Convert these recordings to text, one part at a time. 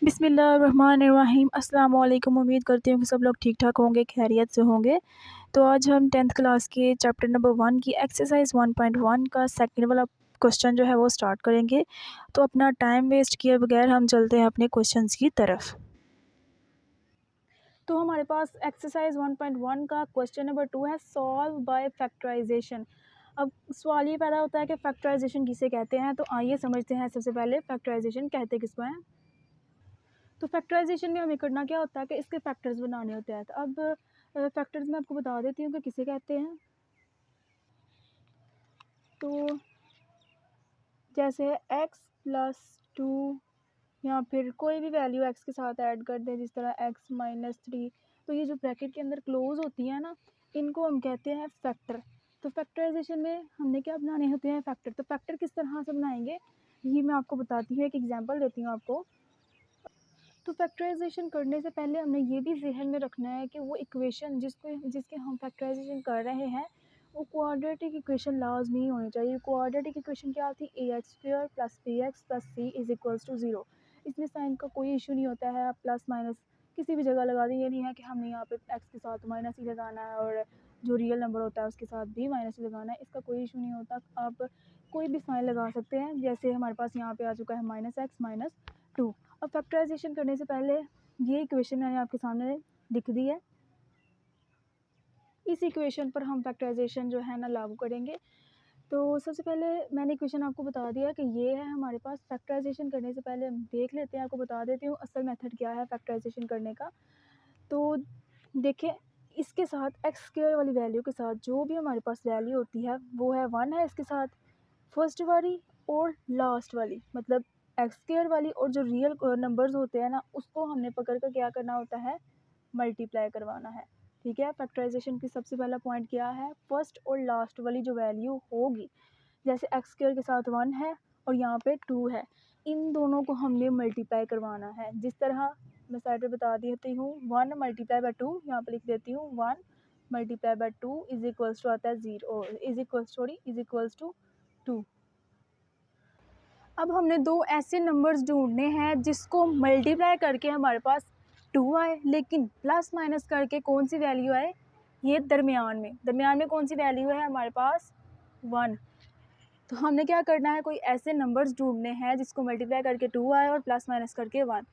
बिस्मिल्लाहिर्रहमानिर्रहीम। अस्सलाम वालेकुम। उम्मीद करती हूँ कि सब लोग ठीक ठाक होंगे, खैरियत से होंगे। तो आज हम 10th क्लास के चैप्टर नंबर 1 की एक्सरसाइज 1.1 का सेकंड वाला क्वेश्चन जो है वो स्टार्ट करेंगे। तो अपना टाइम वेस्ट किए बगैर हम चलते हैं अपने क्वेश्चंस की तरफ। तो हमारे पास एक्सरसाइज 1.1 का क्वेश्चन नंबर 2 है, सॉल्व बाय फैक्टराइजेशन। अब सवाल ये पैदा होता है कि फैक्टराइजेशन किसे कहते हैं। तो आइए समझते हैं सबसे पहले फैक्टराइजेशन कहते किसको हैं। तो फैक्टराइजेशन में हमें करना क्या होता है कि इसके फैक्टर्स बनाने होते हैं। तो अब फैक्टर्स मैं आपको बता देती हूँ कि किसे कहते हैं। तो जैसे x + 2 या फिर कोई भी वैल्यू x के साथ ऐड कर दें, जिस तरह x - 3। तो ये जो ब्रैकेट के अंदर क्लोज होती है ना, इनको हम कहते हैं फैक्टर। तो फैक्टराइजेशन में हमने क्या बनाने होते हैं, फैक्टर। तो फैक्टर किस तरह से बनाएंगे ये मैं आपको बताती हूँ, एक एग्जांपल देती हूँ आपको। तो फैक्टराइजेशन करने से पहले हमने ये भी जहन में रखना है कि वो इक्वेशन जिसके हम फैक्टराइजेशन कर रहे हैं वो क्वाड्रेटिक इक्वेशन लाजमी होनी चाहिए। क्वाड्रेटिक इक्वेशन क्या थी, ax² + bx + c = 0। इसमें साइन का कोई इशू नहीं होता है, प्लस माइनस किसी भी जगह लगा दें। ये नहीं है कि हमने यहाँ पे x के साथ माइनस ही लगाना है और जो रियल नंबर होता है उसके साथ भी माइनस ही लगाना है, इसका कोई इशू नहीं होता। आप कोई भी साइन लगा सकते हैं। जैसे हमारे पास यहाँ पे आ चुका है -x - 2। अब फैक्टराइजेशन करने से पहले ये इक्वेशन मैंने आपके सामने लिख दी है। इस इक्वेशन पर हम फैक्टराइजेशन जो है ना लागू करेंगे। तो सबसे पहले मैंने इक्वेशन आपको बता दिया कि ये है हमारे पास। फैक्टराइजेशन करने से पहले हम देख लेते हैं, आपको बता देती हूँ असल मेथड क्या है फैक्टराइजेशन करने का। तो देखिए, इसके साथ x² वाली वैल्यू के साथ जो भी हमारे पास वैल्यू होती है वो है 1 है इसके साथ, फर्स्ट वाली और लास्ट वाली, मतलब x² वाली। और जो रियल नंबर्स होते हैं ना उसको हमने पकड़ कर क्या करना होता है, मल्टीप्लाई करवाना है। ठीक है, फैक्टराइजेशन की सबसे पहला पॉइंट क्या है, फर्स्ट और लास्ट वाली जो वैल्यू होगी, जैसे x² के साथ 1 है और यहाँ पे 2 है, इन दोनों को हमने मल्टीप्लाई करवाना है। जिस तरह मैं साइड पे बता देती हूँ, 1 × 2, यहाँ पे लिख देती हूँ 1 × 2 = आता है 0, इज इक्वल्स टू 2। अब हमने दो ऐसे नंबर्स ढूंढने हैं जिसको मल्टीप्लाई करके हमारे पास 2 आए, लेकिन प्लस माइनस करके कौन सी वैल्यू आए, ये दरमियान में कौन सी वैल्यू है हमारे पास, 1। तो हमने क्या करना है, कोई ऐसे नंबर्स ढूंढने हैं जिसको मल्टीप्लाई करके 2 आए और प्लस माइनस करके 1।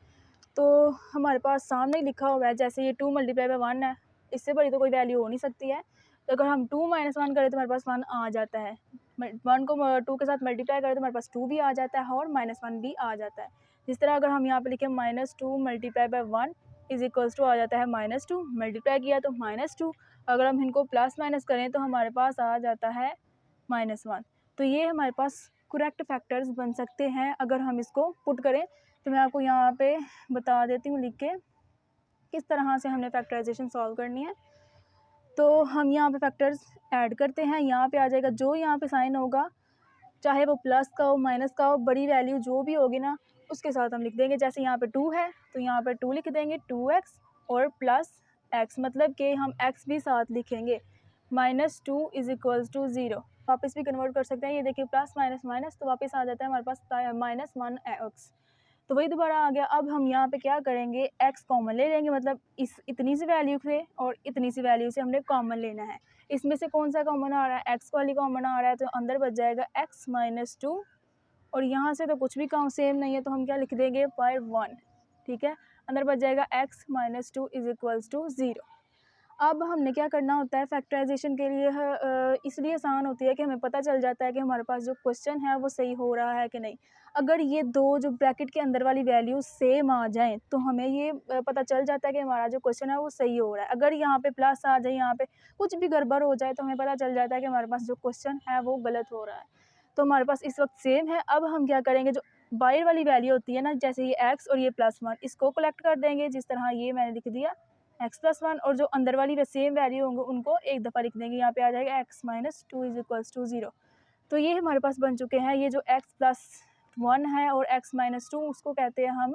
तो हमारे पास सामने लिखा हुआ है, जैसे ये 2 × 1 है, इससे बड़ी तो कोई वैल्यू हो नहीं सकती है। तो अगर हम 2 - 1 करें तो हमारे पास 1 आ जाता है। 1 को 2 के साथ मल्टीप्लाई करें तो हमारे पास 2 भी आ जाता है और -1 भी आ जाता है। जिस तरह अगर हम यहाँ पे लिखें -2 × 1 = आ जाता है -2, मल्टीप्लाई किया तो -2। अगर हम इनको प्लस माइनस करें तो हमारे पास आ जाता है -1। तो ये हमारे पास करेक्ट फैक्टर्स बन सकते हैं अगर हम इसको पुट करें। तो मैं आपको यहाँ पे बता देती हूँ लिख के किस तरह से हमने फैक्टराइजेशन सॉल्व करनी है। तो हम यहाँ पे फैक्टर्स ऐड करते हैं, यहाँ पे आ जाएगा जो यहाँ पे साइन होगा, चाहे वो प्लस का हो माइनस का हो, बड़ी वैल्यू जो भी होगी ना उसके साथ हम लिख देंगे। जैसे यहाँ पे 2 है तो यहाँ पे 2 लिख देंगे, 2x और प्लस x, मतलब कि हम x भी साथ लिखेंगे। -2 = 0, वापस भी कन्वर्ट कर सकते हैं। ये देखिए प्लस माइनस माइनस तो वापस आ जाता है हमारे पास -1x। तो वही दोबारा आ गया। अब हम यहाँ पे क्या करेंगे, x कॉमन ले लेंगे, मतलब इतनी सी वैल्यू से और इतनी सी वैल्यू से हमने कॉमन लेना है। इसमें से कौन सा कॉमन आ रहा है, x वाली कॉमन आ रहा है, तो अंदर बच जाएगा x - 2 और यहाँ से तो कुछ भी काम सेम नहीं है तो हम क्या लिख देंगे, बाय 1। ठीक है, अंदर बच जाएगा x - 2 = 0। अब हमने क्या करना होता है फैक्टराइजेशन के लिए, इसलिए आसान होती है कि हमें पता चल जाता है कि हमारे पास जो क्वेश्चन है वो सही हो रहा है कि नहीं। अगर ये दो जो ब्रैकेट के अंदर वाली वैल्यू सेम आ जाएं तो हमें ये पता चल जाता है कि हमारा जो क्वेश्चन है वो सही हो रहा है। अगर यहाँ पे प्लस आ जाए, यहाँ पे कुछ भी गड़बड़ हो जाए तो हमें पता चल जाता है कि हमारे पास जो क्वेश्चन है वो गलत हो रहा है। तो हमारे पास इस वक्त सेम है। अब हम क्या करेंगे, जो बाहर वाली वैल्यू होती है ना, जैसे ये x और ये +1, इसको कलेक्ट कर देंगे। जिस तरह ये मैंने लिख दिया x + 1, और जो अंदर वाली सेम वैल्यू होंगे उनको एक दफ़ा लिख देंगे। यहाँ पे आ जाएगा x - 2 = 0। तो ये हमारे पास बन चुके हैं। ये जो x + 1 है और x - 2, उसको कहते हैं हम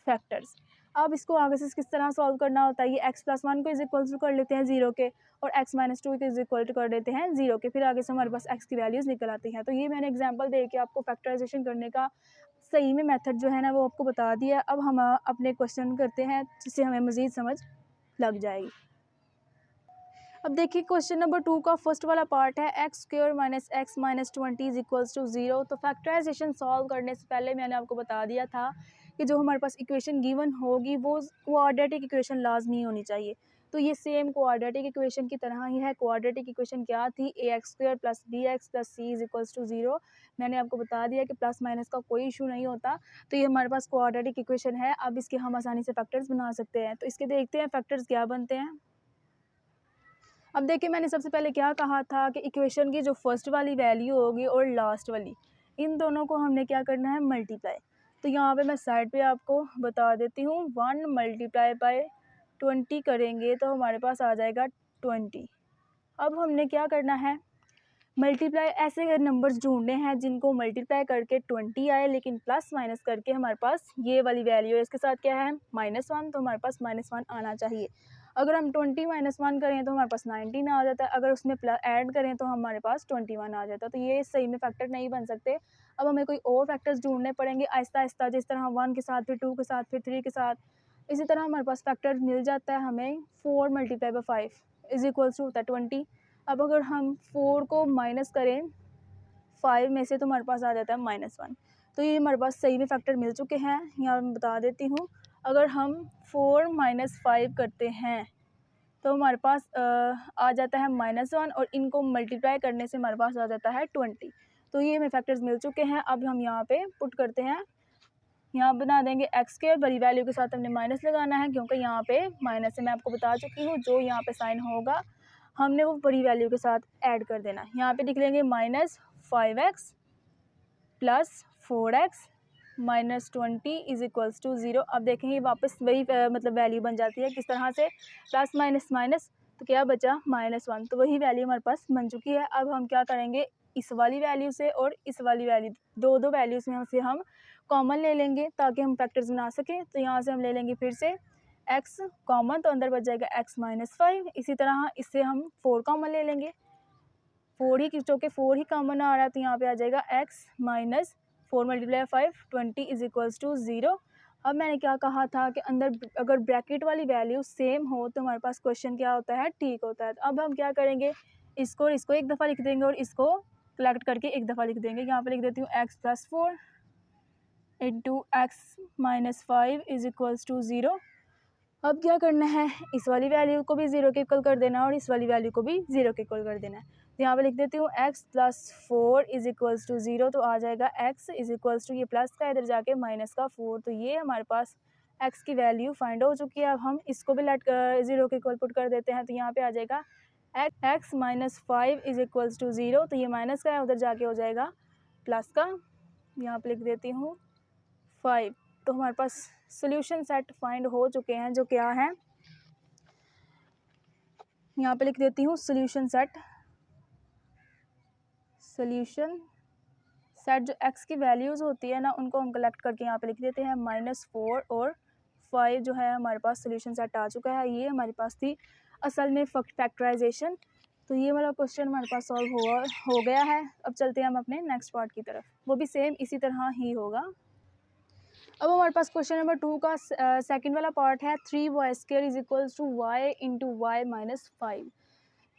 फैक्टर्स। अब इसको आगे से किस तरह सॉल्व करना होता है, ये x + 1 को = कर लेते हैं 0 के और x - 2 को = कर देते हैं 0 के, फिर आगे से हमारे पास x की वैल्यूज़ निकल आती हैं। तो ये मैंने एग्जांपल दे के आपको फैक्टराइजेशन करने का सही में मेथड जो है ना वो आपको बता दिया। अब हम अपने क्वेश्चन करते हैं जिससे हमें मज़ीद समझ लग जाएगी। अब देखिए क्वेश्चन नंबर 2 का फर्स्ट वाला पार्ट है x square minus x minus 20 is equals to 0। तो फैक्टराइजेशन सॉल्व करने से पहले मैंने आपको बता दिया था कि जो हमारे पास इक्वेशन गिवन होगी वो क्वाड्रेटिक इक्वेशन लाजमी होनी चाहिए। तो ये सेम क्वाड्रेटिक इक्वेशन की तरह ही है। क्वाड्रेटिक इक्वेशन क्या थी? A x square plus b x plus c is equals to 0। मैंने आपको बता दिया कि प्लस माइनस का कोई इशू नहीं होता। तो ये हमारे पास क्वाड्रेटिक इक्वेशन है। अब इसके हम आसानी से फैक्टर्स बना सकते हैं। तो इसके देखते हैं फैक्टर्स क्या बनते हैं। अब देखिए मैंने सबसे पहले क्या कहा था कि इक्वेशन की जो फर्स्ट वाली वैल्यू होगी और लास्ट वाली, इन दोनों को हमने क्या करना है? मल्टीप्लाई। तो यहाँ पे मैं साइड पे आपको बता देती हूँ, 1 मल्टीप्लाई बाय 20 करेंगे तो हमारे पास आ जाएगा 20। अब हमने क्या करना है? मल्टीप्लाई ऐसे नंबर्स ढूंढने हैं जिनको मल्टीप्लाई करके 20 आए लेकिन प्लस माइनस करके हमारे पास ये वाली वैल्यू है। इसके साथ क्या है? -1। तो हमारे पास -1 आना चाहिए। अगर हम 20 -1 करें तो हमारे पास 19 आ जाता है। अगर उसमें ऐड करें तो हमारे पास 21 आ जाता है। तो ये सही में फैक्टर नहीं बन सकते। अब हमें कोई और फैक्टर्स ढूंढने पड़ेंगे आहिस्ता आहिस्ता, जिस तरह 1 के साथ, फिर 2 के साथ, फिर 3 के साथ। इसी तरह हमारे पास फैक्टर मिल जाता है हमें 4 multiply by 5 is equals to होता है 20। अब अगर हम 4 को माइनस करें 5 में से तो हमारे पास आ जाता है -1। तो ये हमारे पास सही में फैक्टर मिल चुके हैं। यहाँ मैं बता देती हूँ, अगर हम 4 - 5 करते हैं तो हमारे पास आ जाता है -1 और इनको मल्टीप्लाई करने से हमारे पास आ जाता है 20। तो ये हमें फैक्टर्स मिल चुके हैं। अब हम यहाँ पे पुट करते हैं, यहाँ बना देंगे एक्स स्क्वायर, बड़ी वैल्यू के साथ हमने माइनस लगाना है क्योंकि यहाँ पे माइनस है। मैं आपको बता चुकी हूँ जो यहाँ पे साइन होगा हमने वो बड़ी वैल्यू के साथ ऐड कर देना। यहाँ पे लिख लेंगे -5x plus 4x minus 20 is equals to 0। अब देखेंगे वापस वही मतलब वैल्यू बन जाती है। किस तरह से? प्लस माइनस माइनस, तो क्या बचा? -1। तो वही वैल्यू हमारे पास बन चुकी है। अब हम क्या करेंगे? इस वाली वैल्यू से और इस वाली वैल्यू, दो वैल्यूज़ में से हम कॉमन ले लेंगे ताकि हम फैक्टर्स बना सकें। तो यहाँ से हम ले लेंगे फिर से x कॉमन, तो अंदर बच जाएगा x - 5। इसी तरह इससे हम 4 कॉमन ले लेंगे, 4 ही, क्योंकि 4 ही कॉमन आ रहा है। तो यहाँ पे आ जाएगा x - 4 multiply 5 20 is equals to 0। अब मैंने क्या कहा था कि अंदर अगर ब्रैकेट वाली वैल्यू सेम हो तो हमारे पास क्वेश्चन क्या होता है? ठीक होता है। तो अब हम क्या करेंगे? इसको और इसको एक दफ़ा लिख देंगे और इसको कलेक्ट करके एक दफ़ा लिख देंगे। यहाँ पे लिख देती हूँ x + 4 into x - 5 is equals to 0। अब क्या करना है? इस वाली वैल्यू को भी 0 के इक्वल कर देना और इस वाली वैल्यू को भी 0 के इक्वल कर देना है। तो यहाँ पे लिख देती हूँ x + 4 इज इक्वल्स टू 0। तो आ जाएगा x इज इक्वल्स टू, ये प्लस का इधर जाके माइनस का 4। तो ये हमारे पास x की वैल्यू फाइंड हो चुकी है। अब हम इसको भी लेट 0 के इक्वल पुट कर देते हैं। तो यहाँ पे आ जाएगा x - 5 इज इक्वल्स टू 0। तो ये माइनस का है, उधर जाके हो जाएगा प्लस का। यहाँ पे लिख देती हूँ 5। तो हमारे पास सोल्यूशन सेट फाइंड हो चुके हैं, जो क्या है? यहाँ पे लिख देती हूँ सोल्यूशन सेट जो x की वैल्यूज़ होती है ना उनको हम कलेक्ट करके यहाँ पे लिख देते हैं। -4 और 5 जो है हमारे पास सोल्यूशन सेट आ चुका है। ये हमारे पास थी असल में फैक्टराइजेशन। तो ये वाला क्वेश्चन हमारे पास सॉल्व हो गया है। अब चलते हैं हम अपने नेक्स्ट पार्ट की तरफ, वो भी सेम इसी तरह ही होगा। अब हमारे पास क्वेश्चन नंबर 2 का सेकंड वाला पार्ट है 3y² is equals to y into y minus 5।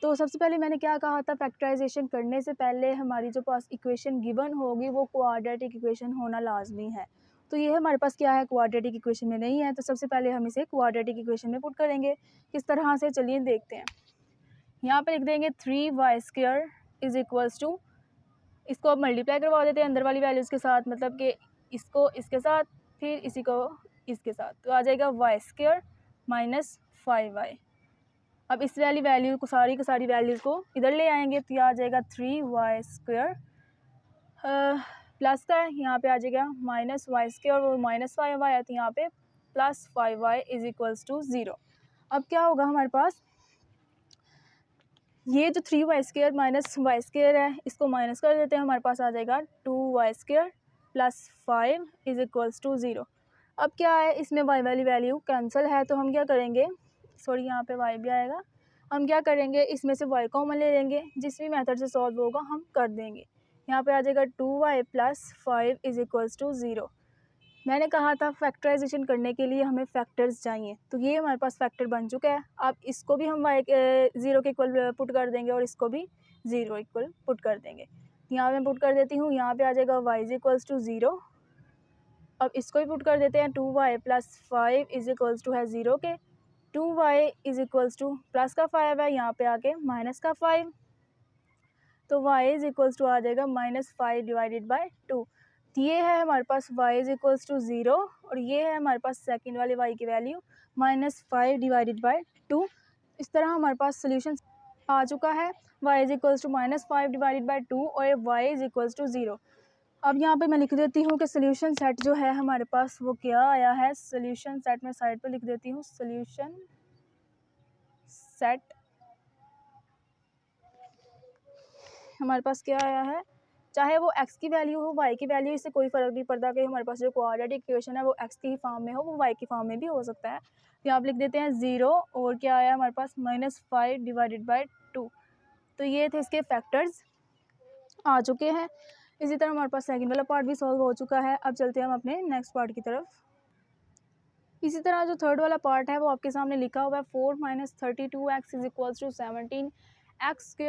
तो सबसे पहले मैंने क्या कहा था? फैक्टराइजेशन करने से पहले हमारी जो पास इक्वेशन गिवन होगी वो क्वाड्रेटिक इक्वेशन होना लाजमी है। तो ये हमारे पास क्या है? क्वाड्रेटिक इक्वेशन में नहीं है। तो सबसे पहले हम इसे क्वाड्रेटिक इक्वेशन में पुट करेंगे। किस तरह से? चलिए देखते हैं। यहाँ पे लिख देंगे 3y² इज इक्वल्स टू, इसको अब मल्टीप्लाई करवा देते हैं अंदर वाली वैल्यूज़ के साथ, मतलब कि इसको इसके साथ फिर इसी को इसके साथ। तो आ जाएगा y² माइनस 5y। अब इस वाली वैल्यू को सारी की सारी वैल्यूज़ को इधर ले आएंगे तो यह आ जाएगा 3y² प्लस का है, यहाँ पे आ जाएगा -y² और वो -5y आया तो यहाँ पे +5y इज इक्वल्स टू 0। अब क्या होगा हमारे पास? ये जो 3y² माइनस y² है इसको माइनस कर देते हैं, हमारे पास आ जाएगा 2y² plus 5 is equals to 0। अब क्या है? इसमें y वाली वैल्यू कैंसिल है तो हम क्या करेंगे? सॉरी यहाँ पे y भी आएगा। हम क्या करेंगे? इसमें से y कॉमन ले लेंगे, जिस भी मेथड से सॉल्व होगा हम कर देंगे। यहाँ पे आ जाएगा 2y plus 5 is equals to 0। मैंने कहा था फैक्टराइजेशन करने के लिए हमें फैक्टर्स चाहिए, तो ये हमारे पास फैक्टर बन चुका है। अब इसको भी हम ज़ीरो के इक्वल पुट कर देंगे और इसको भी ज़ीरो इक्वल पुट कर देंगे। यहाँ पे मैं पुट कर देती हूँ, यहाँ पे आ जाएगा y is equals to zero. अब इसको भी पुट कर देते हैं, 2y plus 5 is equals to है ज़ीरो के, 2y is equals two plus का 5 है, यहाँ पे आके माइनस का 5, तो y इज इक्वल्स टू आ जाएगा -5 डिवाइडेड बाई 2। ये है हमारे पास y is equals to zero और ये है हमारे पास सेकंड वाले y की वैल्यू -5 डिवाइडेड बाई 2। इस तरह हमारे पास सोल्यूशन आ चुका है, y is equals to -5 divided by 2 और y is equals to zero. अब यहाँ पे मैं लिख देती हूँ कि सोल्यूशन सेट जो है हमारे पास वो क्या आया है। सोल्यूशन सेट में साइड पे लिख देती हूँ, सोल्यूशन सेट हमारे पास क्या आया है, चाहे वो x की वैल्यू हो y की वैल्यू, इससे कोई फ़र्क नहीं पड़ता कि हमारे पास जो क्वाड्रेटिक इक्वेशन है वो x की फॉर्म में हो, वो y की फॉर्म में भी हो सकता है। तो यहाँ पे लिख देते हैं ज़ीरो और क्या आया हमारे पास -5 डिवाइडेड बाई 2। तो ये थे इसके फैक्टर्स आ चुके हैं। इसी तरह हमारे पास सेकंड वाला पार्ट भी सॉल्व हो चुका है। अब चलते हैं हम अपने नेक्स्ट पार्ट की तरफ। इसी तरह जो थर्ड वाला पार्ट है वो आपके सामने लिखा हुआ है, 4 - 32x is equals to 17 x के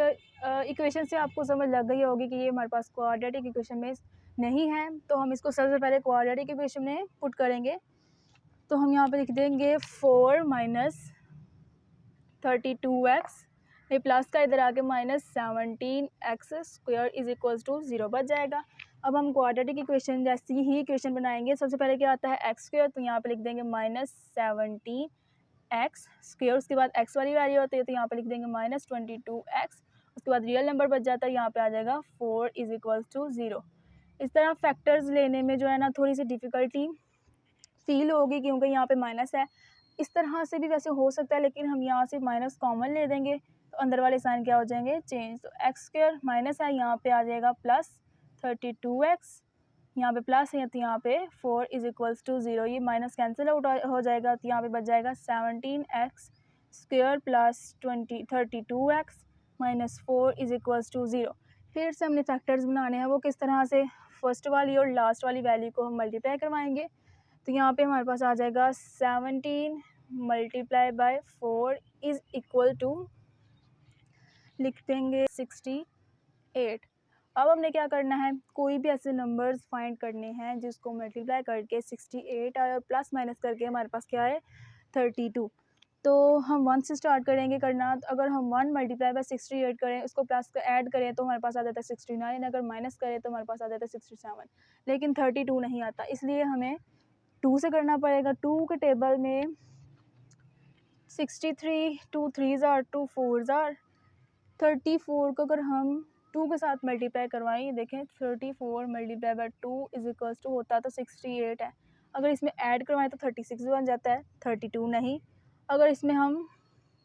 इक्वेशन से आपको समझ लग गई होगी कि ये हमारे पास क्वाड्रेटिक इक्वेशन में नहीं है, तो हम इसको सबसे पहले क्वाड्रेटिक इक्वेशन में पुट करेंगे। तो हम यहाँ पे लिख देंगे 4 - 32x, ये प्लस का इधर आके -17x² इज इक्वल्स टू 0 बच जाएगा। अब हम क्वाड्रेटिक इक्वेशन जैसी ही इक्वेशन बनाएंगे। सबसे पहले क्या आता है x², तो यहाँ पे लिख देंगे -17x², उसके बाद x वाली वैल्यू होती है तो यहाँ पे लिख देंगे -22x, उसके बाद रियल नंबर बच जाता है, यहाँ पे आ जाएगा 4 इज इक्वल्स टू 0। इस तरह फैक्टर्स लेने में जो है ना थोड़ी सी डिफ़िकल्टी फील होगी क्योंकि यहाँ पे माइनस है। इस तरह से भी वैसे हो सकता है, लेकिन हम यहाँ से माइनस कॉमन ले देंगे तो अंदर वाले साइन क्या हो जाएंगे, चेंज। तो x² माइनस है, यहाँ पे आ जाएगा +32x, यहाँ पे प्लस है तो यहाँ पे 4 इज इक्वल्स टू 0। ये माइनस कैंसिल आउट हो जाएगा तो यहाँ पे बच जाएगा 17x² plus 32x minus 4 is equals to 0। फिर से हमने फैक्टर्स बनाने हैं, वो किस तरह से, फर्स्ट वाली और लास्ट वाली वैल्यू को हम मल्टीप्लाई करवाएंगे। तो यहाँ पे हमारे पास आ जाएगा 17 multiply by 4 is equal to, लिख देंगे 68। अब हमने क्या करना है, कोई भी ऐसे नंबर्स फाइंड करने हैं जिसको मल्टीप्लाई करके 68 आए और प्लस माइनस करके हमारे पास क्या है 32। तो हम 1 से स्टार्ट करेंगे करना। तो अगर हम 1 मल्टीप्लाई बाय 68 करें, उसको प्लस का ऐड करें तो हमारे पास आ जाता है 69, अगर माइनस करें तो हमारे पास आ जाता है 67, लेकिन 32 नहीं आता, इसलिए हमें 2 से करना पड़ेगा। 2 के टेबल में 63, 2 3s आर 2 4s आर 34 को अगर हम 2 के साथ मल्टीप्लाई करवाएं, देखें 34 multiply by 2 is equals to होता तो 68 है। अगर इसमें ऐड करवाएं तो 36 बन जाता है, 32 नहीं। अगर इसमें हम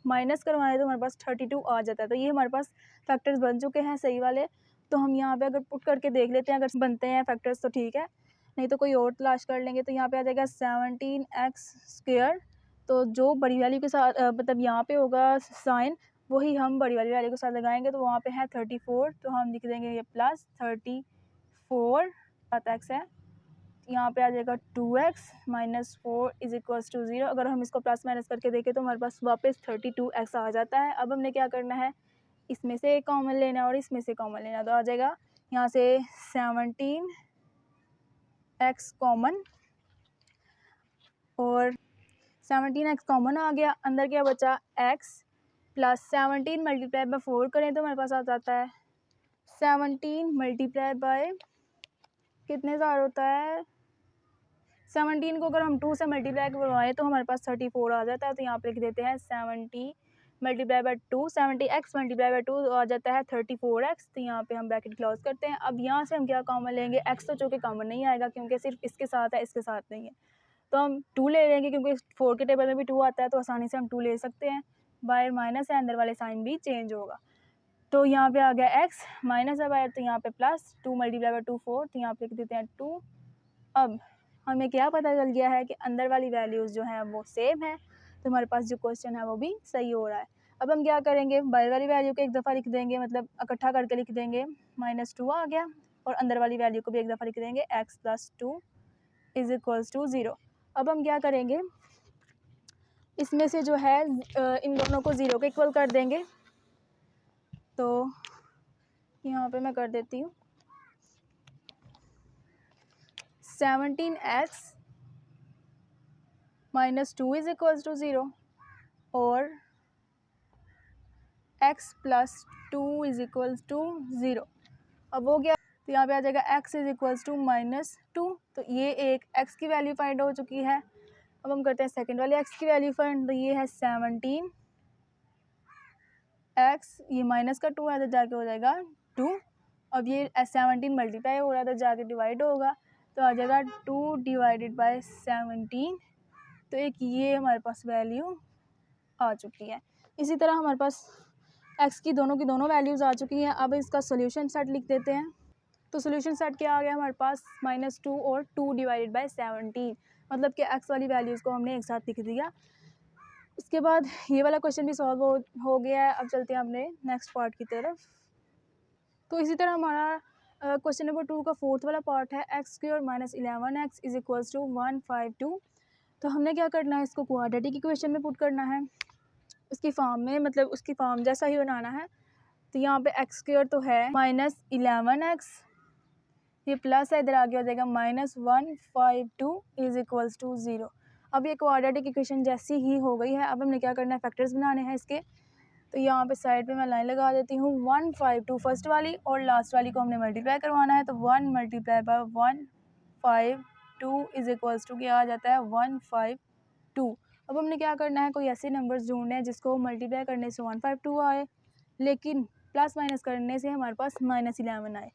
माइनस करवाएं तो हमारे पास 32 आ जाता है। तो ये हमारे पास फैक्टर्स बन चुके हैं सही वाले। तो हम यहाँ पे अगर पुट करके देख लेते हैं, अगर बनते हैं फैक्टर्स तो ठीक है, नहीं तो कोई और तलाश कर लेंगे। तो यहाँ पे आ जाएगा 17x², तो जो बड़ी वैल्यू के साथ मतलब यहाँ पे होगा साइन, वही हम बड़ी वाली वैल्यू के साथ लगाएंगे। तो वहाँ पे है 34, तो हम लिख देंगे ये प्लस 34 x है, यहाँ पे आ जाएगा 2x minus 4 is equals to 0। अगर हम इसको प्लस माइनस करके देखें तो हमारे पास वापस 32x आ जाता है। अब हमने क्या करना है, इसमें से कॉमन लेना और इसमें से कॉमन लेना। तो आ जाएगा यहाँ से 17x कॉमन और 17x कॉमन आ गया, अंदर क्या बचा x प्लस 17 मल्टीप्लाई बाय 4 करें तो हमारे पास आ जाता है 17 मल्टीप्लाई बाय कितने सार होता है, 17 को अगर हम 2 से मल्टीप्लाई करवाएं तो हमारे पास 34 आ जाता है। तो यहाँ पे लिख देते हैं 70 multiply by 2, 70x multiply by 2 आ जाता है 34x। तो यहाँ पे हम ब्रैकेट क्लोज करते हैं। अब यहाँ से हम क्या कॉमन लेंगे, x तो चूँकि कॉमन नहीं आएगा क्योंकि सिर्फ इसके साथ है, इसके साथ नहीं है, तो हम 2 ले लेंगे क्योंकि 4 के टेबल में भी 2 आता है, तो आसानी से हम 2 ले सकते हैं। बाय माइनस है, अंदर वाले साइन भी चेंज होगा। तो यहाँ पे आ गया x माइनस है बाय, तो यहाँ पे प्लस 2 मल्टीप्लाई बाय 2 4, तो यहाँ पे लिख देते हैं 2। अब हमें क्या पता चल गया है कि अंदर वाली वैल्यूज़ जो हैं वो सेम है, तो हमारे पास जो क्वेश्चन है वो भी सही हो रहा है। अब हम क्या करेंगे, बाहर वाली वैल्यू को एक दफ़ा लिख देंगे, मतलब इकट्ठा करके लिख देंगे, -2 आ गया, और अंदर वाली वैल्यू को भी एक दफ़ा लिख देंगे x + 2 इज़ इक्वल्स टू 0। अब हम क्या करेंगे, इसमें से जो है इन दोनों को 0 के इक्वल कर देंगे। तो यहाँ पे मैं कर देती हूँ 17x minus 2 is equals to 0 और x plus 2 is equals to 0। अब हो गया, तो यहाँ पे आ जाएगा x is equals to minus 2। तो ये एक x की वैल्यू फाइंड हो चुकी है। अब हम करते हैं सेकंड वाले x की वैल्यू फाइंड। तो ये है 17x, ये माइनस का 2 है तो जाके हो जाएगा 2। अब ये 17 मल्टीप्लाई हो रहा है तो जाके डिवाइड होगा, तो आ जाएगा 2 डिवाइडेड बाय 17। तो एक ये हमारे पास वैल्यू आ चुकी है। इसी तरह हमारे पास x की दोनों वैल्यूज़ आ चुकी हैं। अब इसका सोल्यूशन सेट लिख देते हैं। तो सोल्यूशन सेट क्या आ गया हमारे पास, -2 और 2 डिवाइडेड बाय 17, मतलब कि x वाली वैल्यूज़ को हमने एक साथ लिख दिया। इसके बाद ये वाला क्वेश्चन भी सॉल्व हो गया है। अब चलते हैं अपने नेक्स्ट पार्ट की तरफ। तो इसी तरह हमारा क्वेश्चन नंबर 2 का फोर्थ वाला पार्ट है x² minus 11x is equals to 152। तो हमने क्या करना है, इसको क्वाड्रेटिक इक्वेशन में पुट करना है, उसकी फॉर्म में, मतलब उसकी फॉर्म जैसा ही बनाना है। तो यहाँ पे x² तो है -11x, ये प्लस है, इधर आगे हो जाएगा -152 इज़ इक्वल्स टू 0। अब ये क्वाड्रेटिक इक्वेशन जैसी ही हो गई है। अब हमने क्या करना है, फैक्टर्स बनाने हैं इसके। तो यहाँ पे साइड पे मैं लाइन लगा देती हूँ। 152 फर्स्ट वाली और लास्ट वाली को हमने मल्टीप्लाई करवाना है। तो 1 multiply by 152 is equals to क्या आ जाता है 152। अब हमने क्या करना है, कोई ऐसे नंबर्स ढूंढने हैं जिसको मल्टीप्लाई करने से 152 आए, लेकिन प्लस माइनस करने से हमारे पास -11 आए।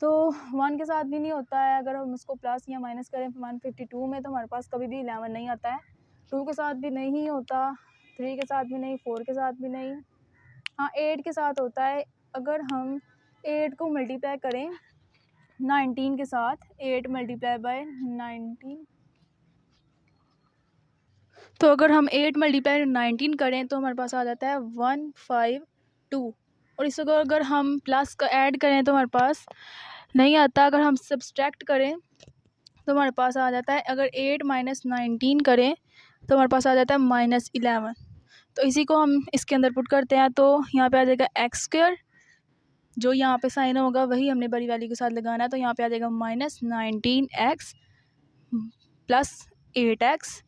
तो 1 के साथ भी नहीं होता है, अगर हम उसको प्लस या माइनस करें 152 में तो हमारे पास कभी भी 11 नहीं आता है। 2 के साथ भी नहीं होता, 3 के साथ भी नहीं, 4 के साथ भी नहीं, हाँ 8 के साथ होता है। अगर हम 8 को मल्टीप्लाई करें 19 के साथ, 8 मल्टीप्लाई बाय 19, तो अगर हम 8 मल्टीप्लाई 19 करें तो हमारे पास आ जाता है 152। और इसको अगर हम प्लस का ऐड करें तो हमारे पास नहीं आता। अगर हम सब्सट्रैक्ट करें तो हमारे पास आ जाता है, अगर 8 माइनस 19 करें तो हमारे पास आ जाता है -11। तो इसी को हम इसके अंदर पुट करते हैं। तो यहाँ पे आ जाएगा x², जो यहाँ पे साइन होगा वही हमने बड़ी वैल्यू के साथ लगाना है। तो यहाँ पे आ जाएगा -19x plus 8x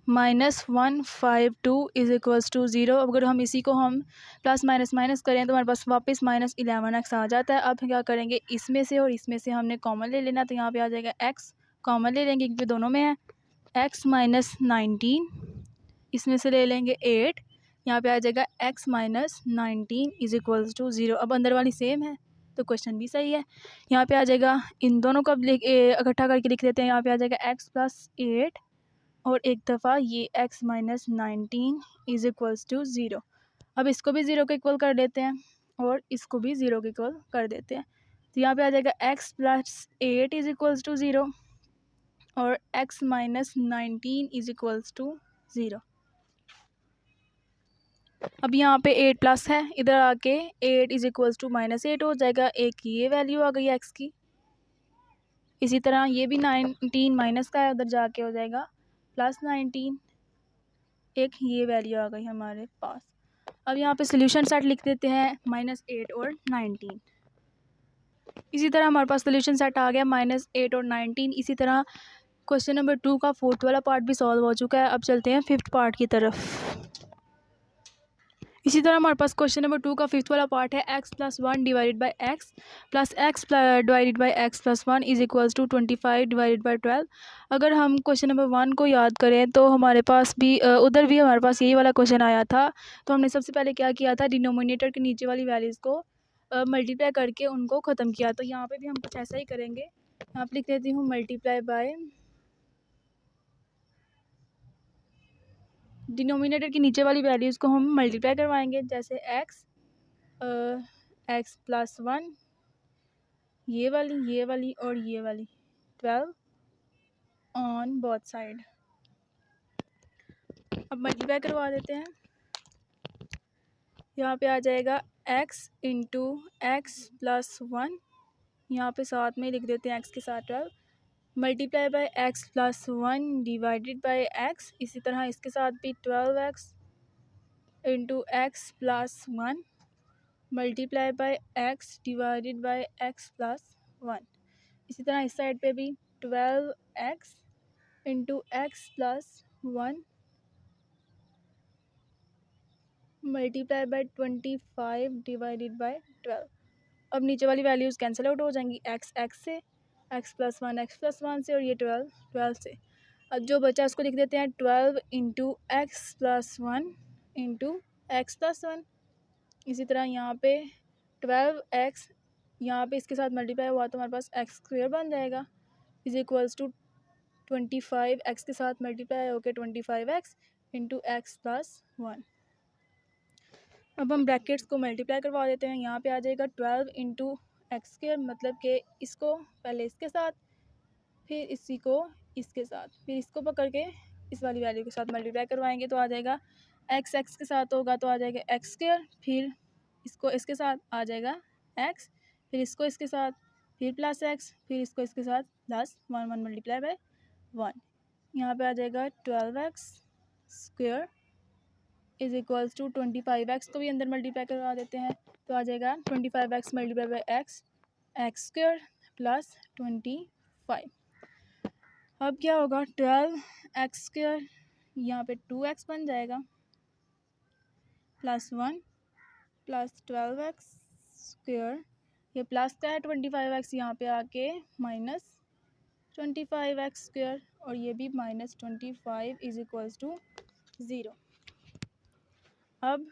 minus 152 is equals to 0। अगर हम इसी को हम प्लस माइनस माइनस करें तो हमारे पास वापस -11x आ जाता है। अब क्या करेंगे, इसमें से और इसमें से हमने कॉमन ले लेना। तो यहाँ पे आ जाएगा x कॉमन ले लेंगे क्योंकि दोनों में है, x माइनस 19, इसमें से ले लेंगे 8, यहाँ पे आ जाएगा x minus 19 is equals to 0। अब अंदर वाली सेम है तो क्वेश्चन भी सही है। यहाँ पे आ जाएगा, इन दोनों को अब इकट्ठा करके लिख देते हैं। यहाँ पे आ जाएगा x प्लस 8 और एक दफ़ा ये x minus 19 is equals to 0। अब इसको भी 0 के इक्वल कर देते हैं और इसको भी 0 के इक्वल कर देते हैं। तो यहाँ पे आ जाएगा x plus 8 is equals to 0 और x minus 19 is equals to 0। अब यहाँ पे 8 प्लस है, इधर आके 8 इज़ इक्वल्स टू -8 हो जाएगा। एक ये वैल्यू आ गई x की। इसी तरह ये भी 19 माइनस का है, उधर जाके हो जाएगा +19, एक ये वैल्यू आ गई हमारे पास। अब यहाँ पे सोल्यूशन सेट लिख देते हैं -8 और 19। इसी तरह हमारे पास सोल्यूशन सेट आ गया -8 और 19। इसी तरह क्वेश्चन नंबर 2 का फोर्थ वाला पार्ट भी सॉल्व हो चुका है। अब चलते हैं फिफ्थ पार्ट की तरफ। इसी तरह हमारे पास क्वेश्चन नंबर 2 का फिफ्थ वाला पार्ट है x plus 1 divided by x plus x divided by x plus 1 is equals to 25 divided by 12। अगर हम क्वेश्चन नंबर 1 को याद करें तो हमारे पास भी उधर भी हमारे पास यही वाला क्वेश्चन आया था। तो हमने सबसे पहले क्या किया था, डिनोमिनेटर के नीचे वाली वैल्यूज़ को मल्टीप्लाई करके उनको ख़त्म किया। तो यहाँ पर भी हम कुछ ऐसा ही करेंगे। यहाँ पर लिख देती हूँ मल्टीप्लाई बाय, डिनोमिनेटर की नीचे वाली वैल्यूज़ को हम मल्टीप्लाई करवाएंगे, जैसे x प्लस 1, ये वाली और ये वाली 12 ऑन बोथ साइड। अब मल्टीप्लाई करवा देते हैं। यहाँ पे आ जाएगा x इंटू एक्स प्लस 1, यहाँ पे साथ में लिख देते हैं x के साथ 12 multiply by x plus one divided by x, इसी तरह इसके साथ भी 12x into x plus one multiply by x divided by x plus one. इसी तरह इस साइड पे भी 12x into x plus one multiply by 25 divided by 12। अब नीचे वाली वैल्यूज़ कैंसिल आउट हो जाएंगी, एक्स से, एक्स प्लस वन से, और ये 12 से। अब जो बचा उसको लिख देते हैं 12 into x plus one into x plus one. इसी तरह यहाँ पे 12x यहाँ पे इसके साथ मल्टीप्लाई हुआ तो हमारे पास एक्स स्क्वेयर बन जाएगा, इज इक्वल्स टू 25 एक्स के साथ मल्टीप्लाई होकर 25x into x plus one. अब हम ब्रैकेट्स को मल्टीप्लाई करवा देते हैं। यहाँ पे आ जाएगा 12 इंटू एक्स स्क्वेयर, मतलब कि इसको पहले इसके साथ, फिर इसी को इसके साथ, फिर इसको पकड़ के इस वाली वैल्यू के साथ मल्टीप्लाई करवाएंगे तो आ जाएगा एक्स एक्स के साथ होगा तो आ जाएगा एक्स स्क्वेयर, फिर इसको इसके साथ आ जाएगा एक्स, फिर इसको इसके साथ, फिर प्लस एक्स, फिर इसको इसके साथ plus one, one multiply by one. यहाँ पे आ जाएगा 12x square is equals to 25x को भी अंदर मल्टीप्लाई करवा देते हैं तो आ जाएगा 25x multiply by x square plus 25। अब क्या होगा 12x स्क्वेयर, यहाँ पे 2x बन जाएगा plus one plus 12x square, ये प्लस का है 25x, यहाँ पे आके माइनस 25x स्क्वेयर, और ये भी माइनस 25 इज इक्वल्स टू 0। अब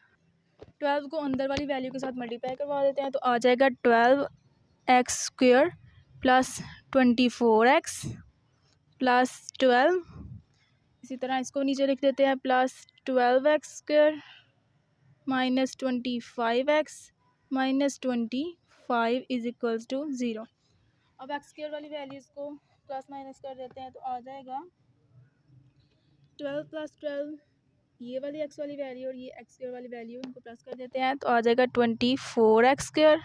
12 को अंदर वाली वैल्यू के साथ मल्टीप्लाई करवा देते हैं तो आ जाएगा 12x square plus 24x plus 12। इसी तरह इसको नीचे लिख देते हैं plus 12x square minus 25x minus 25 is equals to 0। अब एक्स स्क्वेयर वाली वैल्यूज़ को प्लस माइनस कर देते हैं तो आ जाएगा 12 प्लस 12, ये वाली एक्स वाली वैल्यू और ये एक्स स्क्वेयर वाली वैल्यू इनको प्लस कर देते हैं तो आ जाएगा 24x स्क्वेयर।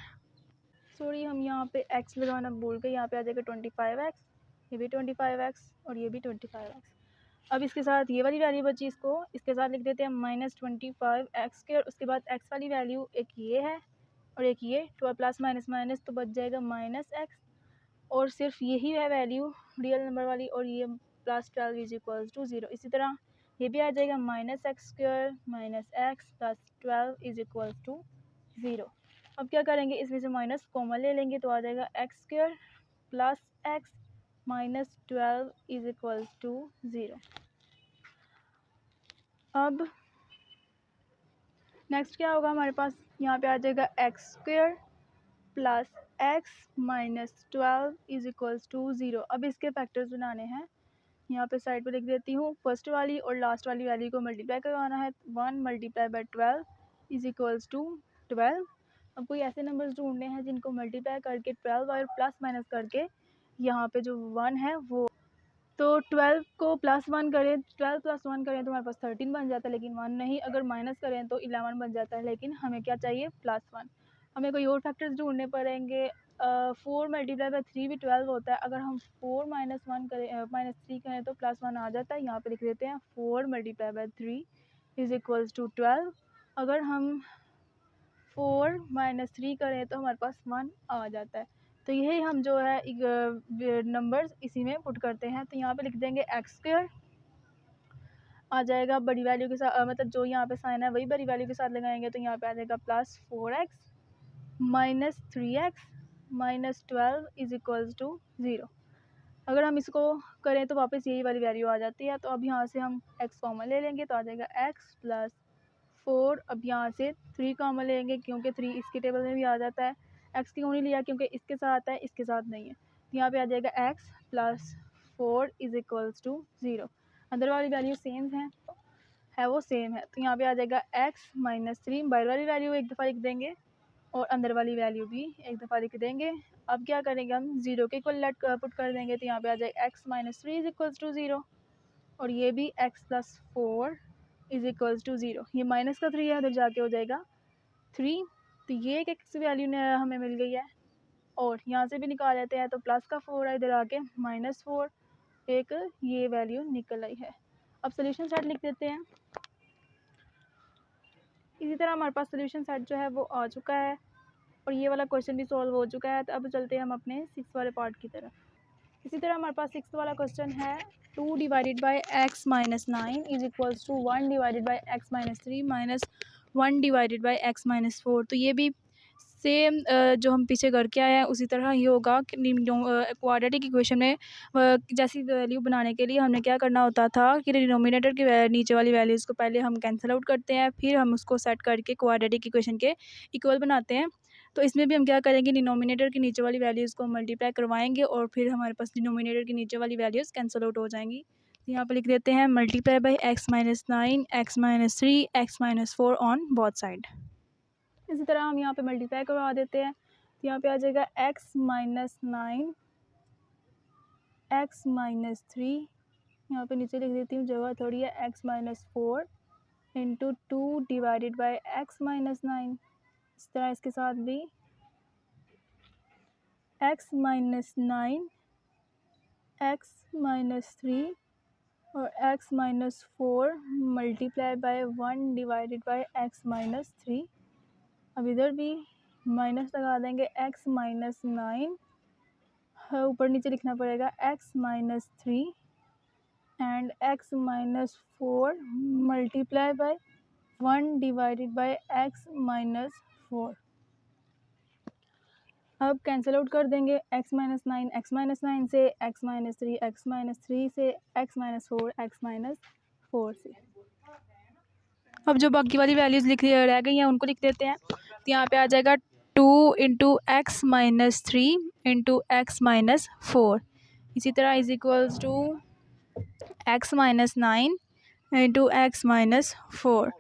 सॉरी हम यहाँ पे एक्स लगाना भूल गए, यहाँ पे आ जाएगा 25x, ये भी 25x और ये भी 25x। अब इसके साथ ये वाली वैल्यू बची, इसको इसके साथ लिख देते हैं माइनस 25x स्क्वेयर। उसके बाद एक्स वाली वैल्यू एक ये है और एक ये, तो प्लस माइनस माइनस तो बच जाएगा माइनस एक्स, और सिर्फ यही है वैल्यू रियल नंबर वाली, और ये प्लस 12 इज इक्वल्स टू 0। इसी तरह ये भी आ जाएगा minus x square minus x plus 12 is equals to 0। अब क्या करेंगे, इसमें से माइनस कॉमन ले लेंगे तो आ जाएगा x square plus x minus 12 is equals to 0। अब नेक्स्ट क्या होगा हमारे पास, यहाँ पे आ जाएगा x square plus x minus 12 is equals to 0। अब इसके फैक्टर्स बनाने हैं, यहाँ पे साइड पे लिख देती हूँ। फर्स्ट वाली और लास्ट वाली वैल्यू को मल्टीप्लाई करवाना है, 1 multiply by 12 is equals to 12। अब कोई ऐसे नंबर्स ढूंढने हैं जिनको मल्टीप्लाई करके 12 और प्लस माइनस करके यहाँ पे जो 1 है वो, तो 12 को प्लस 1 करें, 12 प्लस 1 करें तो हमारे पास 13 बन जाता है, लेकिन 1 नहीं। अगर माइनस करें तो 11 बन जाता है, लेकिन हमें क्या चाहिए, प्लस 1। हमें कोई और फैक्टर्स ढूंढने पड़ेंगे। 4 मल्टीप्लाई बाय 3 भी 12 होता है, अगर हम 4 माइनस 1 करें माइनस 3 करें तो प्लस 1 आ जाता है। यहाँ पे लिख देते हैं 4 multiply by 3 is equals to 12। अगर हम 4 माइनस 3 करें तो हमारे पास 1 आ जाता है। तो यही हम जो है नंबर्स इसी में पुट करते हैं। तो यहाँ पे लिख देंगे एक्स स्क्वेयर आ जाएगा बड़ी वैल्यू के साथ, मतलब जो यहाँ पे साइन है वही बड़ी वैल्यू के साथ लगाएंगे तो यहाँ पे आ जाएगा plus 4x minus 3x minus 12 is equals to 0। अगर हम इसको करें तो वापस यही वाली वैल्यू आ जाती है। तो अब यहाँ से हम x कॉमन ले लेंगे तो आ जाएगा x प्लस 4। अब यहाँ से 3 कॉमन लेंगे क्योंकि 3 इसके टेबल में भी आ जाता है। x क्यों नहीं लिया, क्योंकि इसके साथ है, इसके साथ नहीं है। तो यहाँ पे आ जाएगा x plus 4 is equals to 0। अंदर वाली वैल्यू सेम है वो सेम है, तो यहाँ पे आ जाएगा x माइनस 3। बाहर वाली वैल्यू एक दफ़ा लिख देंगे और अंदर वाली वैल्यू भी एक दफ़ा लिख देंगे। अब क्या करेंगे, हम 0 के इक्वल पुट कर देंगे तो यहाँ पे आ जाएगा x minus 3 is equals to 0, और ये भी x plus 4 is equals to 0। ये माइनस का 3 है, उधर जाके हो जाएगा 3। तो ये एक एक्स वैल्यू ने हमें मिल गई है। और यहाँ से भी निकाल लेते हैं, तो प्लस का 4 है, इधर आके -4, एक ये वैल्यू निकल आई है। अब सोल्यूशन सेट लिख देते हैं। इसी तरह हमारे पास सोल्यूशन सेट जो है वो आ चुका है और ये वाला क्वेश्चन भी सॉल्व हो चुका है। तो अब चलते हैं हम अपने 6 वाले पार्ट की तरफ। इसी तरह हमारे पास 6 वाला क्वेश्चन है 2 divided by x minus 9 is equals to 1 divided by x minus 3 minus 1 divided by x minus 4। तो ये भी सेम जो हम पीछे करके आए हैं उसी तरह ही होगा कि क्वाड्रेटिक इक्वेशन में जैसी वैल्यू बनाने के लिए हमने क्या करना होता था कि डिनोमिनेटर की नीचे वाली वैल्यूज़ को पहले हम कैंसिल आउट करते हैं, फिर हम उसको सेट करके क्वाड्रेटिक इक्वेशन के इक्वल बनाते हैं। तो इसमें भी हम क्या करेंगे, डिनोमिनेटर की नीचे वाली वैल्यूज़ को मल्टीप्लाई करवाएंगे और फिर हमारे पास डिनोमिनेटर की नीचे वाली वैल्यूज़ कैंसिल आउट हो जाएंगी। तो यहाँ पर लिख देते हैं multiply by x minus 9 x minus 3 x minus 4 on both side. इसी तरह हम यहाँ पे मल्टीप्लाई करवा देते हैं। तो यहाँ पे आ जाएगा एक्स माइनस 9 एक्स माइनस 3, यहाँ पे नीचे लिख देती हूँ, जगह थोड़ी है, x minus 4 into 2 divided by x minus 9। इस तरह इसके साथ भी एक्स माइनस 9 एक्स माइनस 3 और x minus 4 multiply bye 1 divided by x minus 3। अब इधर भी माइनस लगा देंगे, एक्स माइनस 9 ऊपर नीचे लिखना पड़ेगा x minus 3 and x minus 4 multiply bye 1 divided by x minus 4। अब कैंसिल आउट कर देंगे, एक्स माइनस 9 से, एक्स माइनस 3 से, एक्स माइनस 4 से। अब जो बाकी वाली वैल्यूज़ रह गई हैं उनको लिख देते हैं। तो यहाँ पे आ जाएगा 2 into x minus 3 into x minus 4। इसी तरह is equals to x minus 9 into x minus 4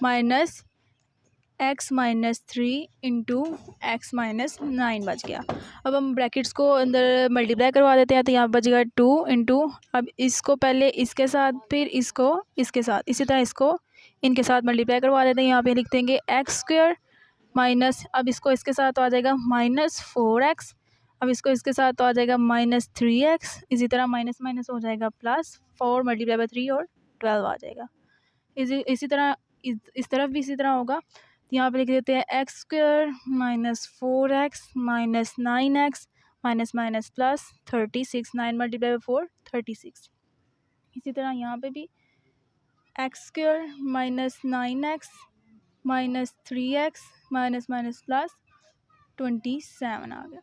minus x minus 3 into x minus 9 बच गया। अब हम ब्रैकेट्स को अंदर मल्टीप्लाई करवा देते हैं। तो यहाँ बचेगा 2 इंटू, अब इसको पहले इसके साथ फिर इसको इसके साथ, इसी तरह इसको इनके साथ मल्टीप्लाई करवा देते हैं। यहाँ पे लिख देंगे एक्स स्क्वायर माइनस, अब इसको इसके साथ तो आ जाएगा माइनस 4x, अब इसको इसके साथ तो आ जाएगा माइनस 3x, इसी तरह माइनस माइनस हो जाएगा प्लस 4 मल्टीप्लाई बाई 3 और 12 आ जाएगा। इसी तरह इस तरफ भी इसी तरह होगा। तो यहाँ पे लिख देते हैं x square minus 4x minus 9x minus minus plus 36, 9 multiply by 4 36। इसी तरह यहाँ पे भी x square minus 9x minus 3x minus minus plus 27 आ गया।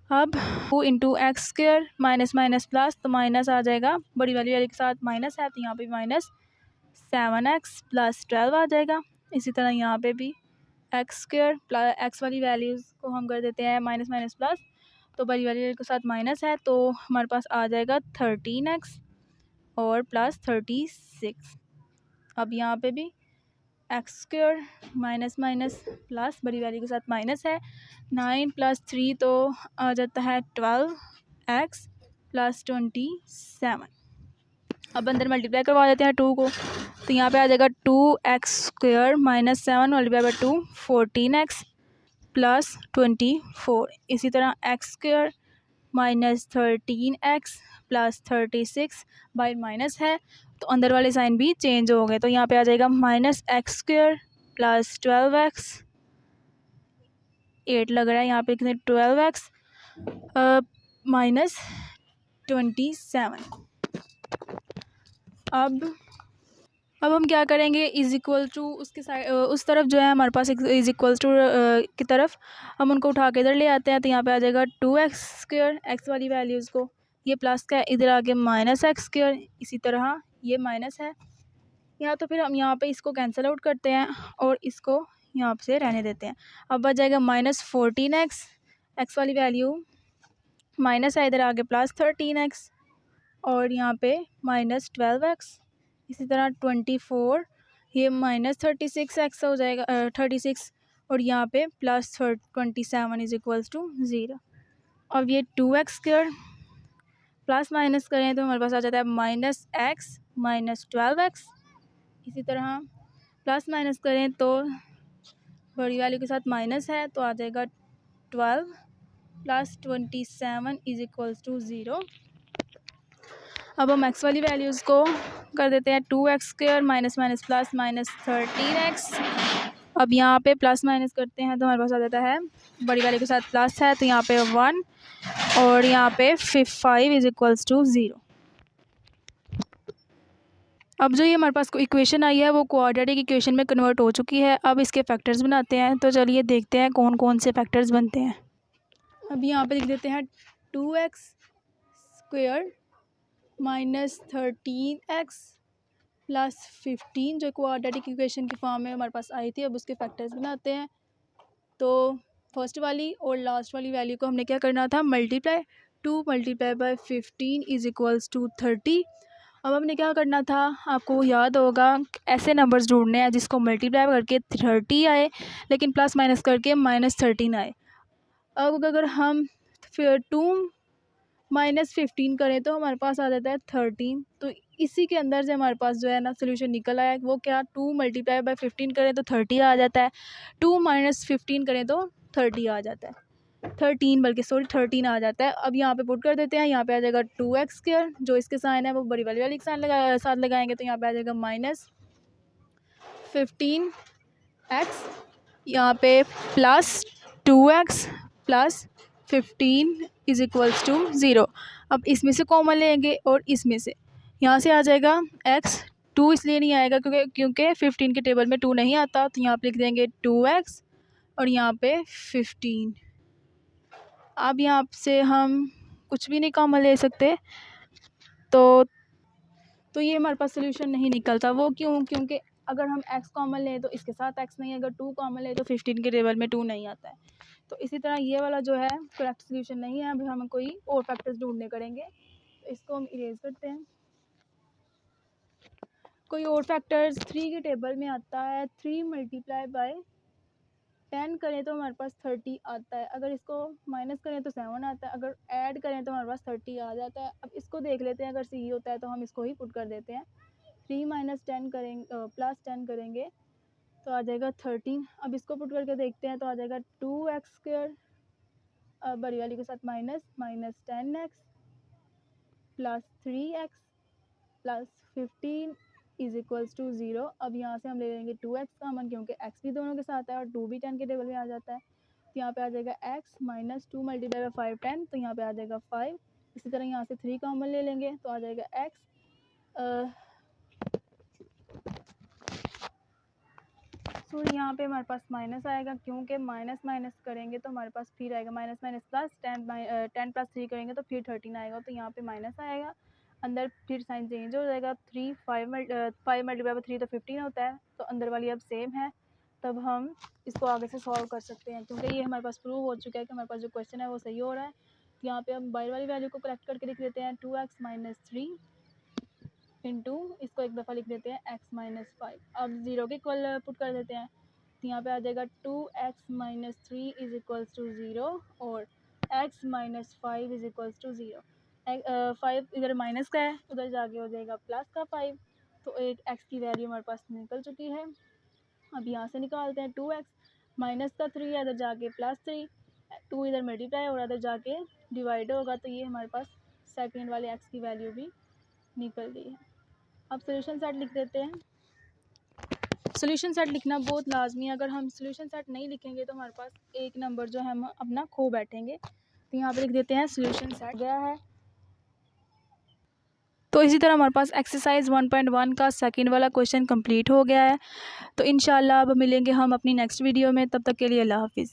अब 2 into x square minus minus plus, तो माइनस आ जाएगा, बड़ी वाली के साथ माइनस है तो यहाँ पे माइनस 7x प्लस 12 आ जाएगा। इसी तरह यहाँ पे भी एक्स स्क्वायर प्लस एक्स वाली वैल्यूज़ को हम कर देते हैं माइनस माइनस प्लस, तो बड़ी वाली के साथ माइनस है तो हमारे पास आ जाएगा 13x और प्लस 36। अब यहाँ पे भी x square minus minus plus, बड़ी वैल्यू के साथ माइनस है, 9 प्लस 3 तो आ जाता है 12x प्लस 27। अब अंदर मल्टीप्लाई करवा देते हैं 2 को। तो यहाँ पे आ जाएगा 2x square minus 7 multiply by 2 14x plus 24। इसी तरह x square minus 13x plus 36 by minus है तो अंदर वाले साइन भी चेंज हो गए। तो यहाँ पे आ जाएगा minus x square plus 12x, 8 लग रहा है यहाँ पे, कितने 12x माइनस 27। अब हम क्या करेंगे, इज़ इक्वल टू उसके साइड उस तरफ जो है हमारे पास इज़ इक्वल टू की तरफ हम उनको उठा के इधर ले आते हैं। तो यहाँ पे आ जाएगा 2x स्क्वायर, एक्स वाली वैल्यूज़ को, ये प्लस का इधर आके माइनस एक्स स्क्वायर, इसी तरह ये माइनस है यहाँ, तो फिर हम यहाँ पे इसको कैंसिल आउट करते हैं और इसको यहाँ से रहने देते हैं। अब बच जाएगा माइनस 14x, एक्स वाली वैल्यू माइनस है, इधर आगे प्लस 13x और यहाँ पे माइनस 12x, इसी तरह 24, ये माइनस 36x हो जाएगा 36 और यहाँ पे प्लस 27 इज इक्वल्स टू 0। अब ये 2x स्क्वायर प्लस माइनस करें तो हमारे पास आ जाता है माइनस एक्स माइनस 12x, इसी तरह प्लस माइनस करें तो बड़ी वाले के साथ माइनस है तो आ जाएगा 12 प्लस 27 इज इक्वल्स टू 0। अब हम एक्स वाली वैल्यूज़ को कर देते हैं 2x² minus minus plus minus 13x। अब यहाँ पे प्लस माइनस करते हैं तो हमारे पास आ जाता है बड़ी वाले के साथ प्लस है तो यहाँ पे 1 और यहाँ पे 5 इज इक्वल्स टू 0। अब जो ये हमारे पास इक्वेशन आई है वो क्वाड्रेटिक इक्वेशन में कन्वर्ट हो चुकी है। अब इसके फैक्टर्स बनाते हैं, तो चलिए देखते हैं कौन कौन से फैक्टर्स बनते हैं। अब यहाँ पे लिख देते हैं 2x² माइनस 13x प्लस 15 जो क्वाड्रेटिक इक्वेशन की फॉर्म में हमारे पास आई थी। अब उसके फैक्टर्स बनाते हैं। तो फर्स्ट वाली और लास्ट वाली वैल्यू को हमने क्या करना था, multiply. 2 multiply by 15 is equals to 30। अब हमने क्या करना था, आपको याद होगा ऐसे नंबर्स ढूंढने हैं जिसको मल्टीप्लाई करके 30 आए लेकिन प्लस माइनस करके -13 आए। अब अगर हम 2 माइनस 15 करें तो हमारे पास आ जाता है 13। तो इसी के अंदर से हमारे पास जो है ना सोल्यूशन निकल आया। वो क्या, 2 मल्टीप्लाई बाय 15 करें तो 30 आ जाता है, 2 माइनस 15 करें तो 30 आ जाता है, 13 आ जाता है। अब यहाँ पे पुट कर देते हैं, यहाँ पे आ जाएगा 2x², जो इसके साइन है वो बड़ी वाली के साइन साथ लगाएंगे तो यहाँ पे आ जाएगा -15x, यहाँ पे plus 2x plus 15 is equals to 0। अब इसमें से कॉमन लेंगे और इसमें से यहाँ से आ जाएगा x। 2 इसलिए नहीं आएगा क्योंकि 15 के टेबल में 2 नहीं आता, तो यहाँ पे लिख देंगे 2x और यहाँ पे 15। अब यहाँ से हम कुछ भी नहीं कॉमन ले सकते, तो ये हमारे पास सोल्यूशन नहीं निकलता। वो क्यों, क्योंकि अगर हम x कॉमन लें तो इसके साथ x नहीं है, अगर 2 कॉमन लें तो 15 के टेबल में 2 नहीं आता है। तो इसी तरह ये वाला जो है करेक्ट सोल्यूशन नहीं है। अभी हम कोई और फैक्टर्स ढूंढने करेंगे, तो इसको हम इरेज करते हैं। कोई और फैक्टर्स 3 के टेबल में आता है। 3 मल्टीप्लाई बाय 10 करें तो हमारे पास 30 आता है, अगर इसको माइनस करें तो 7 आता है, अगर ऐड करें तो हमारे पास 30 आ जाता है। अब इसको देख लेते हैं, अगर सही होता है तो हम इसको ही पुट कर देते हैं। 3 माइनस 10 करेंगे प्लस 10 करेंगे तो आ जाएगा 13। अब इसको पुट करके देखते हैं तो आ जाएगा 2x² बड़ी वाली के साथ minus 10x plus 3x plus 15 is equals to 0। अब यहाँ से हम ले लेंगे 2x कॉमन, क्योंकि x भी दोनों के साथ है और 2 भी 10 के टेबल में आ जाता है। तो यहाँ पे आ जाएगा x माइनस 2 मल्टीप्लाई बाय 5 10, तो यहाँ पे आ जाएगा 5। इसी तरह यहाँ से 3 कॉमन ले लेंगे तो आ जाएगा x। तो यहाँ पे हमारे पास माइनस आएगा, क्योंकि माइनस माइनस करेंगे तो हमारे पास फिर आएगा माइनस माइनस प्लस 10 प्लस 3 करेंगे तो फिर 13 आएगा। तो यहाँ पे माइनस आएगा, अंदर फिर साइन चेंज हो जाएगा। 5 मल्टीप्लाई बाय 3 तो 15 होता है, तो अंदर वाली अब सेम है। तब हम इसको आगे से सॉल्व कर सकते हैं, क्योंकि ये हमारे पास प्रूव हो चुका है कि हमारे पास जो क्वेश्चन है वो सही हो रहा है। तो यहाँ पे हम बाहर वाली वैल्यू को करेक्ट करके लिख देते हैं 2x माइनस 3 इंटू, इसको एक दफ़ा लिख देते हैं x माइनस 5। अब 0 के इक्वल पुट कर देते हैं, तो यहाँ पे आ जाएगा 2x minus 3 is equals to 0 और x minus 5 is equals to 0। 5 इधर माइनस का है, उधर जाके हो जाएगा प्लस का 5। तो एक x की वैल्यू हमारे पास निकल चुकी है। अब यहाँ से निकालते हैं 2x माइनस का 3 है, इधर जाके प्लस 3, 2 इधर मल्टीप्लाई और इधर जाके डिवाइड होगा, तो ये हमारे पास सेकंड वाले x की वैल्यू भी निकल गई है। अब सोल्यूशन सेट लिख देते हैं। सोल्यूशन सेट लिखना बहुत लाजमी है, अगर हम सोल्यूशन सेट नहीं लिखेंगे तो हमारे पास एक नंबर जो है हम अपना खो बैठेंगे। तो यहाँ पे लिख देते हैं सोल्यूशन सेट गया है। तो इसी तरह हमारे पास एक्सरसाइज 1.1 का सेकंड वाला क्वेश्चन कंप्लीट हो गया है। तो इंशाल्लाह अब मिलेंगे हम अपनी नेक्स्ट वीडियो में, तब तक के लिए अल्लाह हाफिज़।